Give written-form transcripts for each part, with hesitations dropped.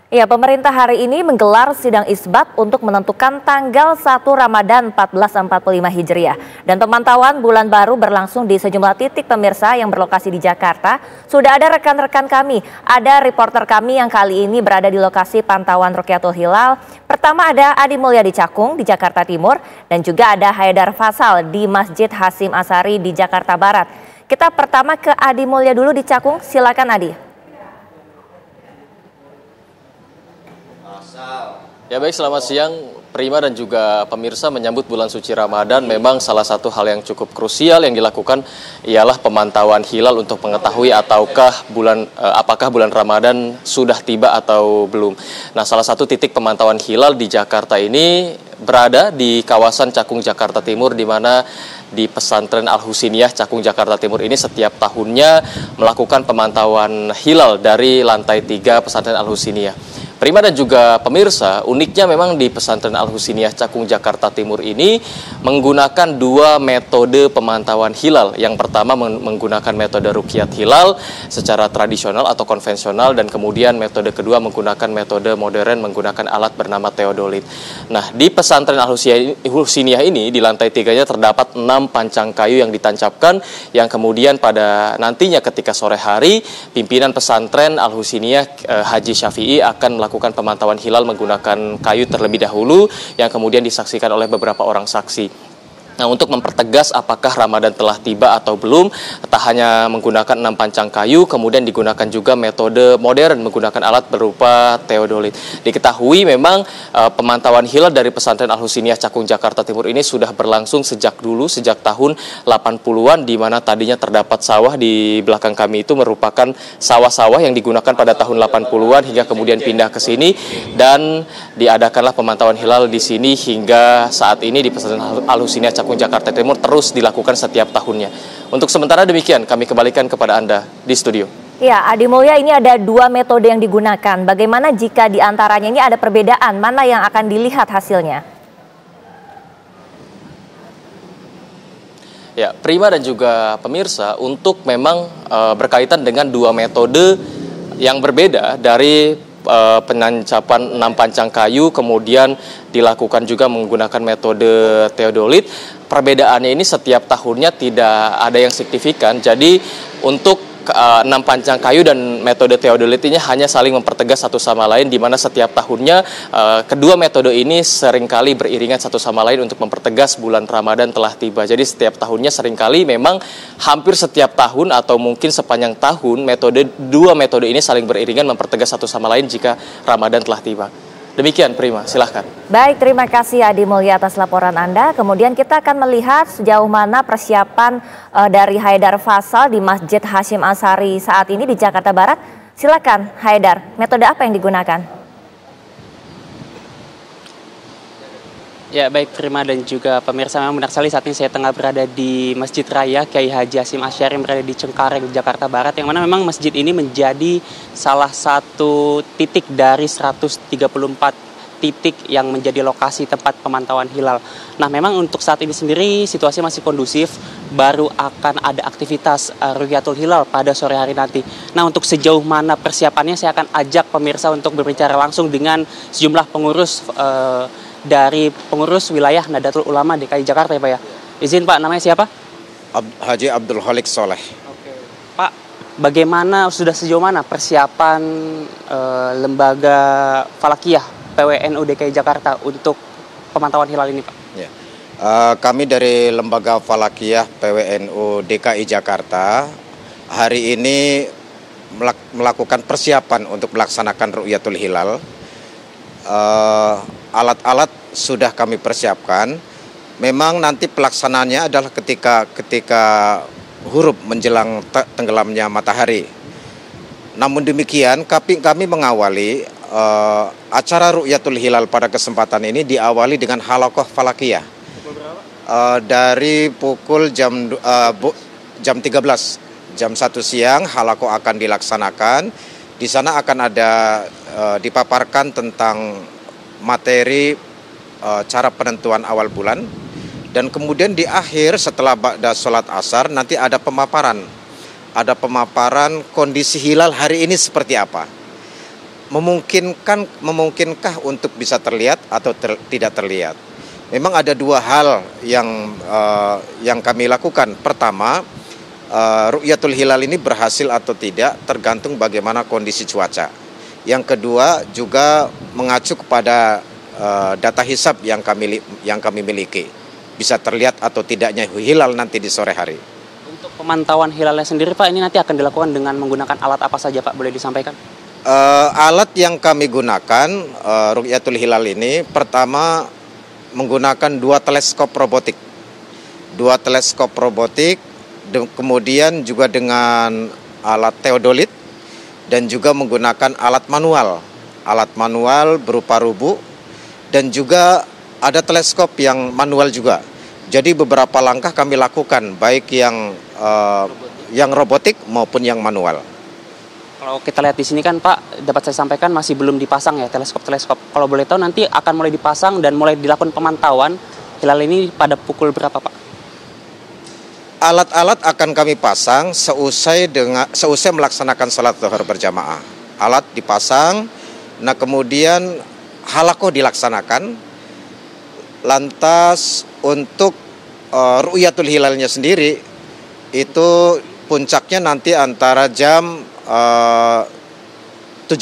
Ya, pemerintah hari ini menggelar sidang isbat untuk menentukan tanggal 1 Ramadan 1445 Hijriah. Dan pemantauan bulan baru berlangsung di sejumlah titik pemirsa yang berlokasi di Jakarta. Sudah ada rekan-rekan kami, ada reporter kami yang kali ini berada di lokasi pantauan Rukyatul Hilal. Pertama ada Adi Mulya di Cakung di Jakarta Timur dan juga ada Haidar Faisal di Masjid Hasyim Asy'ari di Jakarta Barat. Kita pertama ke Adi Mulya dulu di Cakung, silakan Adi. Ya baik, selamat siang Prima dan juga pemirsa. Menyambut bulan suci Ramadan, memang salah satu hal yang cukup krusial yang dilakukan ialah pemantauan hilal untuk mengetahui apakah bulan Ramadan sudah tiba atau belum. Nah, salah satu titik pemantauan hilal di Jakarta ini berada di kawasan Cakung Jakarta Timur, di mana di pesantren Al-Husiniyah Cakung Jakarta Timur ini setiap tahunnya melakukan pemantauan hilal dari lantai 3 pesantren Al-Husiniyah. Prima dan juga pemirsa, uniknya memang di pesantren Al-Husiniyah Cakung Jakarta Timur ini menggunakan dua metode pemantauan hilal. Yang pertama menggunakan metode ruqyat hilal secara tradisional atau konvensional, dan kemudian metode kedua menggunakan metode modern menggunakan alat bernama teodolit. Nah, di pesantren Al-Husiniyah ini di lantai 3-nya terdapat 6 pancang kayu yang ditancapkan, yang kemudian pada nantinya ketika sore hari pimpinan pesantren Al-Husiniyah Haji Syafi'i akan melakukan pemantauan hilal menggunakan kayu terlebih dahulu, yang kemudian disaksikan oleh beberapa orang saksi. Nah, untuk mempertegas apakah Ramadan telah tiba atau belum, tak hanya menggunakan 6 pancang kayu, kemudian digunakan juga metode modern menggunakan alat berupa teodolit. Diketahui memang pemantauan hilal dari pesantren Al-Husiniyah Cakung Jakarta Timur ini sudah berlangsung sejak tahun 80-an, di mana tadinya terdapat sawah di belakang kami itu merupakan sawah-sawah yang digunakan pada tahun 80-an hingga kemudian pindah ke sini, dan diadakanlah pemantauan hilal di sini hingga saat ini di pesantren Al-Husiniyah Cakung Jakarta Timur terus dilakukan setiap tahunnya. Untuk sementara demikian, kami kembalikan kepada Anda di studio. Ya, Adi Mulya, ini ada dua metode yang digunakan. Bagaimana jika di antaranya ini ada perbedaan? Mana yang akan dilihat hasilnya? Ya, Prima dan juga pemirsa, untuk memang berkaitan dengan dua metode yang berbeda dari penancapan 6 pancang kayu kemudian dilakukan juga menggunakan metode teodolit. Perbedaannya ini setiap tahunnya tidak ada yang signifikan. Jadi untuk 6 pancang kayu dan metode teodolit ini hanya saling mempertegas satu sama lain, di mana setiap tahunnya kedua metode ini seringkali beriringan satu sama lain untuk mempertegas bulan Ramadan telah tiba. Jadi setiap tahunnya seringkali memang hampir setiap tahun atau mungkin sepanjang tahun dua metode ini saling beriringan mempertegas satu sama lain jika Ramadan telah tiba. Demikian Prima, silahkan. Baik, terima kasih Adi Mulya atas laporan Anda. Kemudian kita akan melihat sejauh mana persiapan dari Haidar Faisal di Masjid Hasyim Asy'ari saat ini di Jakarta Barat. Silakan Haidar, metode apa yang digunakan? Ya baik, Prima dan juga pemirsa, memang benar sekali saat ini saya tengah berada di Masjid Raya Kiai Haji Hasyim Asy'ari yang berada di Cengkareng, Jakarta Barat, yang mana memang masjid ini menjadi salah satu titik dari 134 titik yang menjadi lokasi tempat pemantauan hilal. Nah, memang untuk saat ini sendiri situasi masih kondusif, baru akan ada aktivitas Rukyatul Hilal pada sore hari nanti. Nah, untuk sejauh mana persiapannya saya akan ajak pemirsa untuk berbicara langsung dengan sejumlah pengurus dari pengurus wilayah Nahdlatul Ulama DKI Jakarta ya Pak ya. Izin Pak, namanya siapa? Haji Abdul Khalik Soleh. Oke. Pak, bagaimana, sudah sejauh mana persiapan lembaga Falakiyah PWNU DKI Jakarta untuk pemantauan hilal ini Pak? Ya. Kami dari lembaga Falakiyah PWNU DKI Jakarta hari ini melakukan persiapan untuk melaksanakan Rukyatul Hilal. Alat-alat sudah kami persiapkan. Memang nanti pelaksanaannya adalah ketika huruf menjelang tenggelamnya matahari. Namun demikian kami mengawali acara Rukyatul Hilal pada kesempatan ini diawali dengan halaqah falakiyah. Dari pukul jam 13, jam 1 siang halaqah akan dilaksanakan. Di sana akan ada dipaparkan tentang materi cara penentuan awal bulan, dan kemudian di akhir setelah ba'da sholat asar nanti ada pemaparan kondisi hilal hari ini seperti apa. memungkinkah untuk bisa terlihat atau tidak terlihat. Memang ada dua hal yang kami lakukan. Pertama, Ru'yatul Hilal ini berhasil atau tidak tergantung bagaimana kondisi cuaca. Yang kedua juga mengacu kepada data hisab yang kami miliki. Bisa terlihat atau tidaknya hilal nanti di sore hari. Untuk pemantauan hilalnya sendiri Pak, ini nanti akan dilakukan dengan menggunakan alat apa saja Pak? Boleh disampaikan? Alat yang kami gunakan Ru'yatul Hilal ini pertama menggunakan dua teleskop robotik. Kemudian juga dengan alat teodolit dan juga menggunakan alat manual berupa rubu, dan juga ada teleskop yang manual juga. Jadi beberapa langkah kami lakukan, baik yang robotik maupun yang manual. Kalau kita lihat di sini kan Pak, dapat saya sampaikan masih belum dipasang ya teleskop. Kalau boleh tahu nanti akan mulai dipasang dan mulai dilakukan pemantauan hilal ini pada pukul berapa Pak? Alat-alat akan kami pasang seusai melaksanakan salat zuhur berjamaah. Alat dipasang, nah kemudian halakoh dilaksanakan. Lantas untuk Ru'yatul Hilalnya sendiri itu puncaknya nanti antara jam 17.50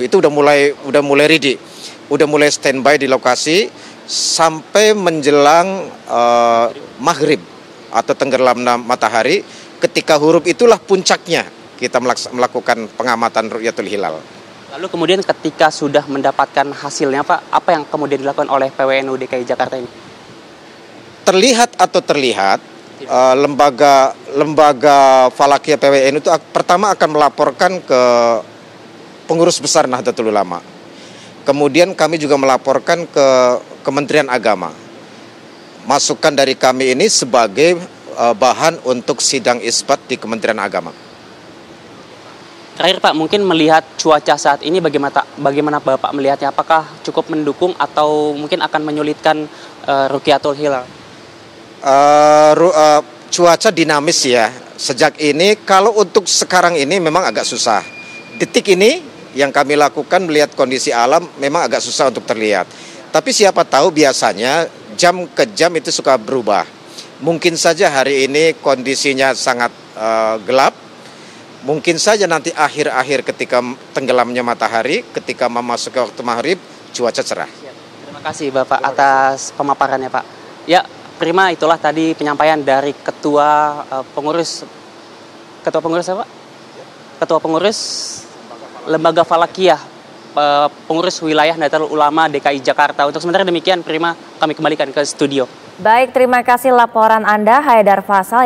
itu udah mulai ready, udah mulai standby di lokasi sampai menjelang maghrib atau tenggelamnya matahari. Ketika huruf itulah puncaknya kita melakukan pengamatan Ru'yatul Hilal. Lalu kemudian ketika sudah mendapatkan hasilnya Pak, apa yang kemudian dilakukan oleh PWNU DKI Jakarta ini? Terlihat lembaga Falakiyah PWNU itu pertama akan melaporkan ke pengurus besar Nahdlatul Ulama. Kemudian kami juga melaporkan ke Kementerian Agama. Masukan dari kami ini sebagai bahan untuk sidang isbat di Kementerian Agama. Terakhir Pak, mungkin melihat cuaca saat ini bagaimana Bapak melihatnya? Apakah cukup mendukung atau mungkin akan menyulitkan Ru'yatul Hilal? Cuaca dinamis ya. Sejak ini, kalau untuk sekarang ini memang agak susah. Detik ini yang kami lakukan melihat kondisi alam memang agak susah untuk terlihat. Tapi siapa tahu biasanya jam ke jam itu suka berubah. Mungkin saja hari ini kondisinya sangat gelap. Mungkin saja nanti akhir-akhir ketika tenggelamnya matahari, ketika memasuki waktu maghrib, cuaca cerah. Terima kasih Bapak atas pemaparannya Pak. Ya, Prima, itulah tadi penyampaian dari Ketua Pengurus apa? Ketua Pengurus Lembaga Falakiyah, Pengurus Wilayah Nahdlatul Ulama DKI Jakarta. Untuk sementara demikian, Prima, kami kembalikan ke studio. Baik, terima kasih laporan Anda, Haidar Fasal.